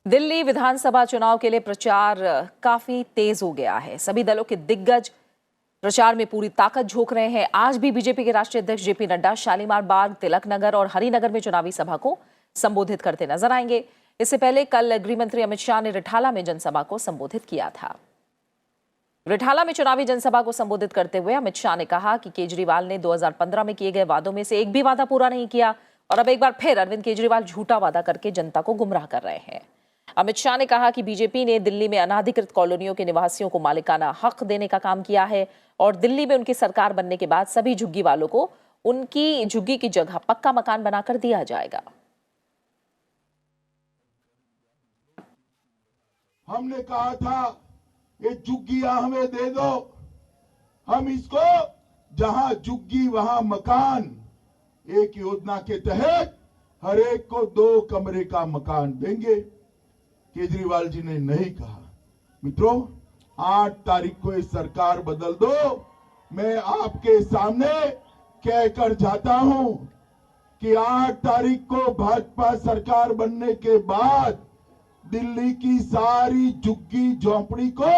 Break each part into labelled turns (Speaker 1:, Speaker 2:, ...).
Speaker 1: दिल्ली विधानसभा चुनाव के लिए प्रचार काफी तेज हो गया है। सभी दलों के दिग्गज प्रचार में पूरी ताकत झोंक रहे हैं। आज भी बीजेपी के राष्ट्रीय अध्यक्ष जेपी नड्डा शालीमार बाग, तिलक नगर और हरिनगर में चुनावी सभा को संबोधित करते नजर आएंगे। इससे पहले कल गृह मंत्री अमित शाह ने रिठाला में जनसभा को संबोधित किया था। रिठाला में चुनावी जनसभा को संबोधित करते हुए अमित शाह ने कहा कि केजरीवाल ने 2015 में किए गए वादों में से एक भी वादा पूरा नहीं किया और अब एक बार फिर अरविंद केजरीवाल झूठा वादा करके जनता को गुमराह कर रहे हैं। अमित शाह ने कहा कि बीजेपी ने दिल्ली में अनाधिकृत कॉलोनियों के निवासियों को मालिकाना हक देने का काम किया है और दिल्ली में उनकी सरकार बनने के बाद सभी झुग्गी वालों को उनकी झुग्गी की जगह पक्का मकान बनाकर दिया जाएगा।
Speaker 2: हमने कहा था ये झुग्गियां हमें दे दो, हम इसको जहां झुग्गी वहां मकान, एक योजना के तहत हर एक को 2 कमरे का मकान देंगे। केजरीवाल जी ने नहीं कहा। मित्रों, 8 तारीख को ये सरकार बदल दो। मैं आपके सामने कहकर जाता हूं कि 8 तारीख को भाजपा सरकार बनने के बाद दिल्ली की सारी झुग्गी झोंपड़ी को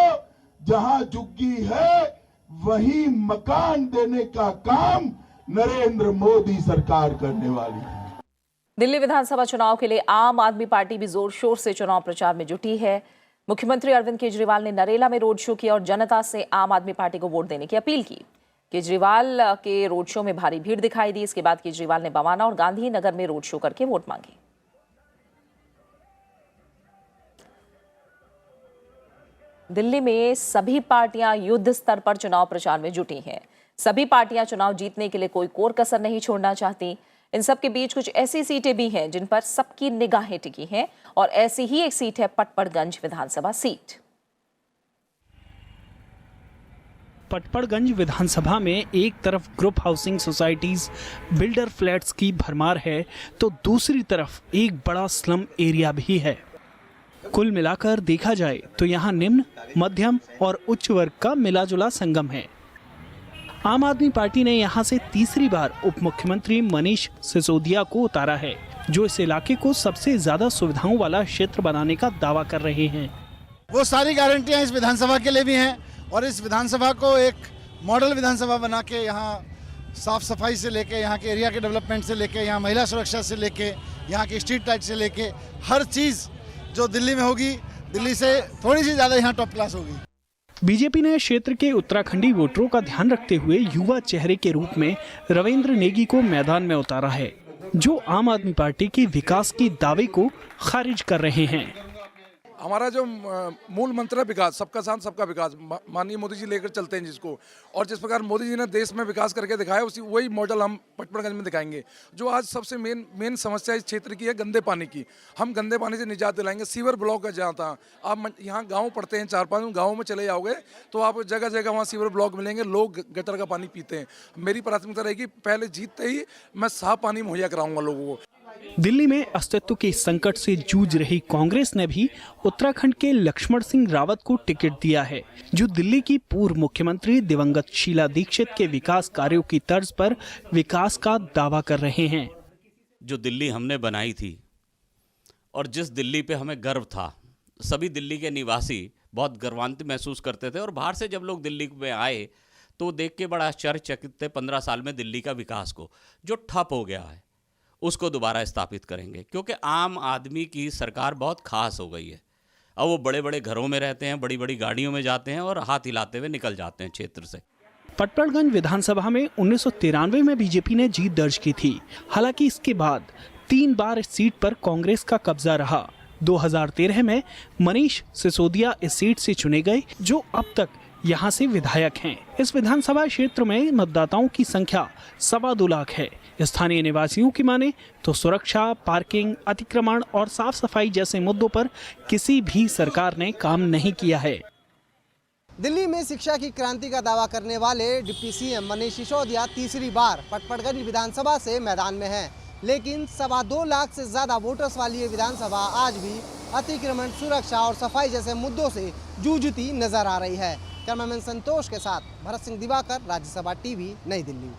Speaker 2: जहां झुग्गी है वहीं मकान देने का काम नरेंद्र मोदी सरकार करने वाली है।
Speaker 1: दिल्ली विधानसभा चुनाव के लिए आम आदमी पार्टी भी जोर शोर से चुनाव प्रचार में जुटी है। मुख्यमंत्री अरविंद केजरीवाल ने नरेला में रोड शो किया और जनता से आम आदमी पार्टी को वोट देने की अपील की। केजरीवाल के रोड शो में भारी भीड़ दिखाई दी। इसके बाद केजरीवाल ने बवाना और गांधी नगर में रोड शो करके वोट मांगे। दिल्ली में सभी पार्टियां युद्ध स्तर पर चुनाव प्रचार में जुटी हैं। सभी पार्टियां चुनाव जीतने के लिए कोई कोर कसर नहीं छोड़ना चाहती। इन सब के बीच कुछ ऐसी सीटें भी हैं जिन पर सबकी निगाहें टिकी हैं और ऐसी ही एक सीट है पटपड़गंज विधानसभा सीट।
Speaker 3: पटपड़गंज विधानसभा में एक तरफ group housing societies, builder flats की भरमार है तो दूसरी तरफ एक बड़ा स्लम एरिया भी है। कुल मिलाकर देखा जाए तो यहाँ निम्न, मध्यम और उच्च वर्ग का मिलाजुला संगम है। आम आदमी पार्टी ने यहाँ से तीसरी बार उप मुख्यमंत्री मनीष सिसोदिया को उतारा है, जो इस इलाके को सबसे ज्यादा सुविधाओं वाला क्षेत्र बनाने का दावा कर रहे हैं।
Speaker 4: वो सारी गारंटियां इस विधानसभा के लिए भी हैं और इस विधानसभा को एक मॉडल विधानसभा बना के यहाँ साफ सफाई से लेके, यहाँ के एरिया के डेवलपमेंट से लेके, यहाँ महिला सुरक्षा से लेके, यहाँ की स्ट्रीट लाइट से लेके हर चीज जो दिल्ली में होगी, दिल्ली से थोड़ी सी ज्यादा यहाँ टॉप क्लास होगी।
Speaker 3: बीजेपी ने क्षेत्र के उत्तराखंडी वोटरों का ध्यान रखते हुए युवा चेहरे के रूप में रविंद्र नेगी को मैदान में उतारा है, जो आम आदमी पार्टी के विकास के दावे को खारिज कर रहे हैं।
Speaker 5: हमारा जो मूल मंत्र है विकास, सबका साथ सबका विकास, माननीय मोदी जी लेकर चलते हैं जिसको, और जिस प्रकार मोदी जी ने देश में विकास करके दिखाया उसी वही मॉडल हम पटपड़गंज में दिखाएंगे। जो आज सबसे मेन समस्या इस क्षेत्र की है गंदे पानी की, हम गंदे पानी से निजात दिलाएंगे। सीवर ब्लॉक है जहाँ था, आप यहाँ गाँव पड़ते हैं, 4-5 गाँव में चले जाओगे तो आप जगह जगह वहाँ सीवर ब्लॉक मिलेंगे, लोग गटर का पानी पीते हैं। मेरी प्राथमिकता रहेगी पहले जीतते ही मैं साफ पानी मुहैया कराऊंगा लोगों को।
Speaker 3: दिल्ली में अस्तित्व के संकट से जूझ रही कांग्रेस ने भी उत्तराखंड के लक्ष्मण सिंह रावत को टिकट दिया है, जो दिल्ली की पूर्व मुख्यमंत्री दिवंगत शीला दीक्षित के विकास कार्यों की तर्ज पर विकास का दावा कर रहे हैं।
Speaker 6: जो दिल्ली हमने बनाई थी और जिस दिल्ली पे हमें गर्व था, सभी दिल्ली के निवासी बहुत गर्वान्वित महसूस करते थे और बाहर से जब लोग दिल्ली में आए तो देख के बड़ा आश्चर्यचकित थे 15 साल में दिल्ली का विकास को, जो ठप हो गया है उसको दोबारा स्थापित करेंगे। क्योंकि आम आदमी की सरकार बहुत खास हो गई है। अब वो बड़े बड़े घरों में रहते हैं, बड़ी बड़ी गाड़ियों में जाते हैं और हाथ हिलाते हुए निकल जाते हैं क्षेत्र से।
Speaker 3: पटपड़गंज विधानसभा में 1993 में बीजेपी ने जीत दर्ज की थी। हालांकि इसके बाद 3 बार इस सीट पर कांग्रेस का कब्जा रहा। 2013 में मनीष सिसोदिया इस सीट से चुने गए, जो अब तक यहाँ से विधायक हैं। इस विधानसभा क्षेत्र में मतदाताओं की संख्या 2.25 लाख है। स्थानीय निवासियों की माने तो सुरक्षा, पार्किंग, अतिक्रमण और साफ सफाई जैसे मुद्दों पर किसी भी सरकार ने काम नहीं किया है।
Speaker 7: दिल्ली में शिक्षा की क्रांति का दावा करने वाले डिप्टी सीएम मनीष सिसोदिया तीसरी बार पटपड़गंज विधानसभा से मैदान में हैं, लेकिन 2.25 लाख से ज्यादा वोटर्स वाली ये विधानसभा आज भी अतिक्रमण, सुरक्षा और सफाई जैसे मुद्दों से जूझती नजर आ रही है। कैमरामैन संतोष के साथ भरत सिंह दिवाकर, राज्यसभा टीवी, नई दिल्ली।